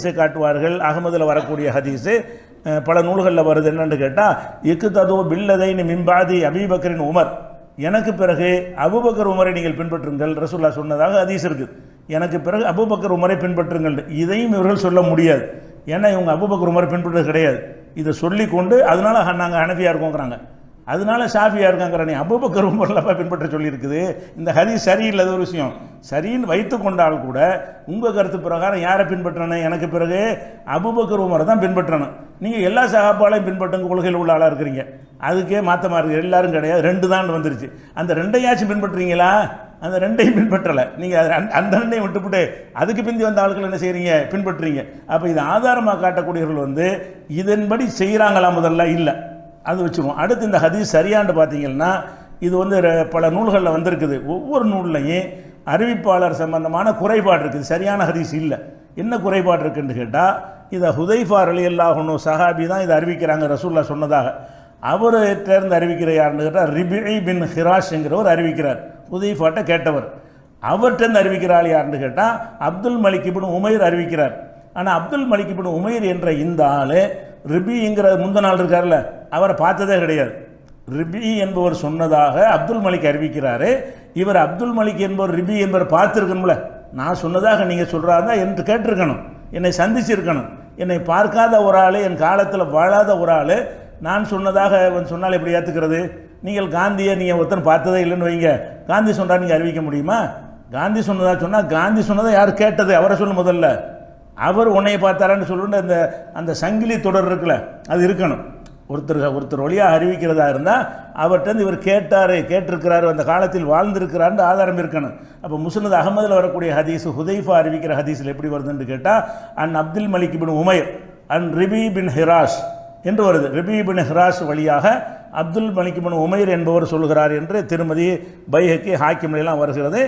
ஹதீஸை காட்டுவார்கள். அகமதில் வரக்கூடிய ஹதீஸு பல நூல்களில் வருது. என்னென்னு கேட்டால், இக்குததோ பில்லதைன் மிம்பாதி அபீபக்கரின் உமர், எனக்கு பிறகு அபூபக்கர் உமரை நீங்கள் பின்பற்றுங்கள் ரசூலுல்லாஹ் சொன்னதாக ஹதீஸ் இருக்குது. எனக்கு பிறகு அபூபக்கர் உமரை பின்பற்றுங்கள். இதையும் இவர்கள் சொல்ல முடியாது. ஏன்னா இவங்க அபூபக்கர் உமரை பின்பற்றுறது கிடையாது. இதை சொல்லி கொண்டு அதனால நாங்கள் ஹனஃபியா இருக்கோங்கிறாங்க, அதனால ஷாஃபியா இருக்காங்கிற. நீ அபூபக்கர் உமர்லப்பா பின்பற்ற சொல்லியிருக்குது. இந்த ஹதீஸ் சரியில்லாத ஒரு விஷயம். சரின்னு வைத்து கொண்டால் கூட உங்கள் கருத்து பிரகாரம் யாரை பின்பற்றணும்? எனக்கு பிறகு அபூபக்கர் உமரை தான் பின்பற்றணும். நீங்கள் எல்லா சஹாபாலையும் பின்பற்றுங்க கொள்கையில் உள்ள ஆளாக இருக்கிறீங்க. அதுக்கே மாற்றமாக இருக்குது. எல்லாரும் கிடையாது, 2 தான் வந்துருச்சு. அந்த 2ஐயாச்சும் பின்பற்றுறீங்களா? அந்த 2ஐயும் பின்பற்றலை. நீங்கள் அந்த 2ஐயும் விட்டுவிட்டு அதுக்கு பிந்தி வந்த ஆட்கள் என்ன செய்கிறீங்க? பின்பற்றுறீங்க. அப்போ இது ஆதாரமாக காட்டக்கூடியவர்கள் இதன்படி செய்கிறாங்களா? முதல்ல இல்லை, அது வச்சுருவோம். அடுத்து இந்த ஹதீஸ் சரியான்னு பார்த்தீங்கன்னா, இது பல நூல்களில் வந்திருக்குது. ஒவ்வொரு நூல்லையும் அறிவிப்பாளர் சம்பந்தமான குறைபாடு இருக்குது. சரியான ஹதீஸ் இல்லை. என்ன குறைபாடு இருக்குன்னு கேட்டால், இதை ஹுதைஃபா ரலியல்லாஹு அன்ஹு சஹாபி தான் இதை அறிவிக்கிறாங்க ரசூலுல்லாஹ் சொன்னதாக. அவர் தேர்ந்து அறிவிக்கிற யாருன்னு கேட்டால் ரிபிஇ பின் ஹிராஷ்ங்கிறவர் அறிவிக்கிறார். ஹுதைஃபாட்ட கேட்டவர். அவர்கிட்ட அறிவிக்கிறாள் யாருன்னு கேட்டால் அப்துல் மலிக் இப்னு உமைர் அறிவிக்கிறார். ஆனால் அப்துல் மலிக் இப்னு உமைர் என்ற இந்த ஆள் ரிபிங்கிற முந்த நாள் இருக்கார்ல, அவரை பார்த்ததே கிடையாது. ரிபி என்பவர் சொன்னதாக அப்துல் மலிக் அறிவிக்கிறாரு. இவர் அப்துல் மலிக் என்பவர் ரிபி என்பவர் பார்த்துருக்கணும்ல. நான் சொன்னதாக நீங்கள் சொல்கிறாருந்தா என்று கேட்டிருக்கணும், என்னை சந்திச்சிருக்கணும். என்னை பார்க்காத ஒரு ஆள், என் காலத்தில் வாழாத ஒரு ஆள் நான் சொன்னதாக சொன்னால் எப்படி ஏற்றுக்கிறது? நீங்கள் காந்தியை நீங்கள் ஒருத்தன் பார்த்ததே இல்லைன்னு வைங்க, காந்தி சொன்னால் நீங்கள் அறிவிக்க முடியுமா? காந்தி சொன்னதாக சொன்னால் காந்தி சொன்னதை யார் கேட்டது? அவரை சொல்லு முதல்ல. அவர் உன்னையை பார்த்தாரான்னு சொல்லுன்னு அந்த சங்கிலி தொடர் இருக்குல்ல, அது இருக்கணும். ஒருத்தர் வழியாக அறிவிக்கிறதா இருந்தால் அவர்கிட்ட இவர் கேட்டிருக்கிறாரு, அந்த காலத்தில் வாழ்ந்திருக்கிறாருன்னு ஆதாரம் இருக்கணும். அப்போ முஸ்னத் அகமதில் வரக்கூடிய ஹதீஸ் ஹுதைஃபா அறிவிக்கிற ஹதீஸில் எப்படி வருதுன்னு கேட்டால், அன் அப்துல் மலிக் பின் உமைர் அன் ரிபி பின் ஹிராஷ் என்று வருது. ரிபி பின் ஹிராஷ் வழியாக அப்துல் மலிக் பின் உமைர் என்பவர் சொல்கிறார் என்று திருமதி பைஹக்கி ஹாக்கிம்லாம் வருகிறது.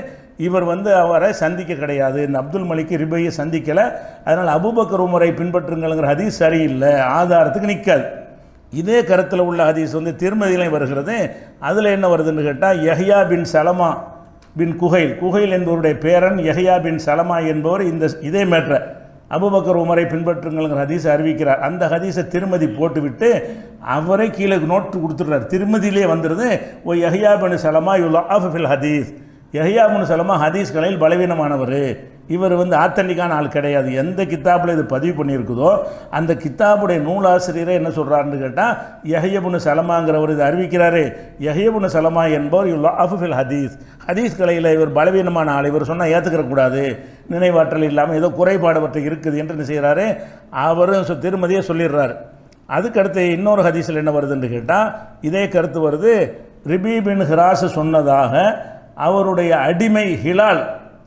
இவர் அவரை சந்திக்க கிடையாது. இந்த அப்துல் மலிக் ரிபையை சந்திக்கலை. அதனால் அபூபக்கர் உமரை பின்பற்றுங்கிற ஹதீஸ் சரியில்லை, ஆதாரத்துக்கு நிற்காது. இதே கருத்தில் உள்ள ஹதீஸ் திருமதியிலையும் வருகிறது. அதில் என்ன வருதுன்னு கேட்டால், யஹ்யா பின் சலமா பின் குஹைல் என்பவருடைய பேரன் யஹ்யா பின் சலமா என்பவர் இதே மேற்ற அபூபக்கர் உமரை பின்பற்றுங்கிற ஹதீஸை அறிவிக்கிறார். அந்த ஹதீஸை திருமதி போட்டுவிட்டு அவரை கீழே நோட்டு கொடுத்துட்றார். திருமதியிலே வந்துடுது, ஓ யஹ்யா பின் சலமா யுலாஃபு ஃபில் ஹதீஸ், யஹ்யா பின் சலமா ஹதீஸ் கலையில் பலவீனமானவர், இவர் ஆத்தன்டிக்கான ஆள் கிடையாது. எந்த கித்தாப்பில் இது பதிவு பண்ணியிருக்குதோ அந்த கித்தாப்புடைய நூலாசிரியரை என்ன சொல்கிறாருன்னு கேட்டால், யஹ்யா பின் சலமாங்கிறவர் இது அறிவிக்கிறாரு. யஹ்யா பின் சலமா என்பவர் யுலாஃபு ஃபில் ஹதீஸ் கலையில் இவர் பலவீனமான ஆள், இவர் சொன்னால் ஏற்றுக்கிறக்கூடாது, நினைவாற்றல் இல்லாமல் ஏதோ குறைபாடுபட்டு இருக்குது என்று என்ன செய்கிறாரு, அவரும் திருமதியை சொல்லிடுறாரு. அதுக்கடுத்து இன்னொரு ஹதீஸில் என்ன வருதுன்னு கேட்டால், இதே கருத்து வருது. ரிபி பின் ஹிராஸ் சொன்னதாக அவருடைய அடிமை ஹிலால்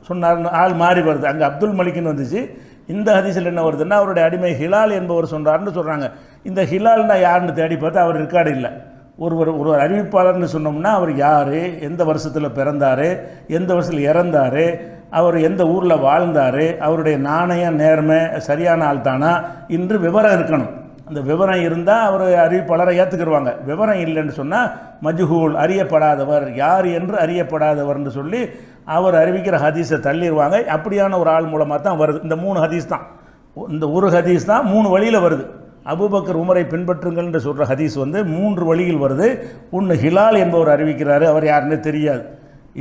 சொன்னார், ஆள் மாறி வருது. அங்கே அப்துல் மலிக்னு வந்துச்சு. இந்த ஹதீஸில் என்ன வருதுன்னா, அவருடைய அடிமை ஹிலால் என்பவர் சொன்னார்னு சொல்கிறாங்க. இந்த ஹிலால்னா யாருன்னு தேடி பார்த்தா அவர் ரெக்கார்டு இல்லை. ஒரு அறிவிப்பாளர்னு சொன்னோம்னா அவர் யார், எந்த வருஷத்தில் பிறந்தார், எந்த வருஷத்தில் இறந்தார், அவர் எந்த ஊரில் வாழ்ந்தார், அவருடைய நாணயம் நேர்மை சரியான ஆள் தானா என்று விவரம் இருக்கணும். அந்த விவரம் இருந்தால் அவர் அறிவிப்பாளரை ஏற்றுக்கிடுவாங்க. விவரம் இல்லைன்னு சொன்னால் மஜ்ஹூல், அறியப்படாதவர், யார் என்று அறியப்படாதவர்னு சொல்லி அவர் அறிவிக்கிற ஹதீஸை தள்ளிடுவாங்க. அப்படியான ஒரு ஆள் மூலமாக தான் வருது. இந்த 3 ஹதீஸ் தான், இந்த ஒரு ஹதீஸ் தான் 3 வழியில் வருது. அபூபக்கர் உமரை பின்பற்றுங்கள் என்று சொல்கிற ஹதீஸ் 3 வழியில் வருது. ஒன்று ஹிலால் என்பவர் அறிவிக்கிறாரு, அவர் யாருன்னு தெரியாது.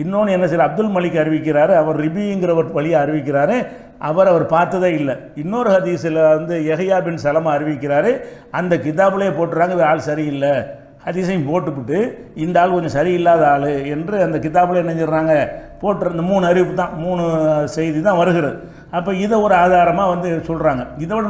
இன்னொன்று என்ன செய்யற, அப்துல் மலிக் அறிவிக்கிறாரு, அவர் ரிபிங்கிறவர் வழியாக அறிவிக்கிறாரு, அவர் பார்த்ததே இல்லை. இன்னொரு ஹதீஸில் யஹ்யா பின் சலமா அறிவிக்கிறாரு, அந்த கிதாபிலே போட்டுறாங்க ஆள் சரியில்லை, ஹதீஸையும் போட்டுவிட்டு இந்த ஆள் கொஞ்சம் சரியில்லாத ஆள் என்று அந்த கிதாபில் என்ன செஞ்சிடறாங்க, போட்டுற. இந்த 3 அறிவிப்பு தான், 3 செய்தி தான் வருகிறது. அப்போ இதை ஒரு ஆதாரமாக சொல்கிறாங்க. இதோட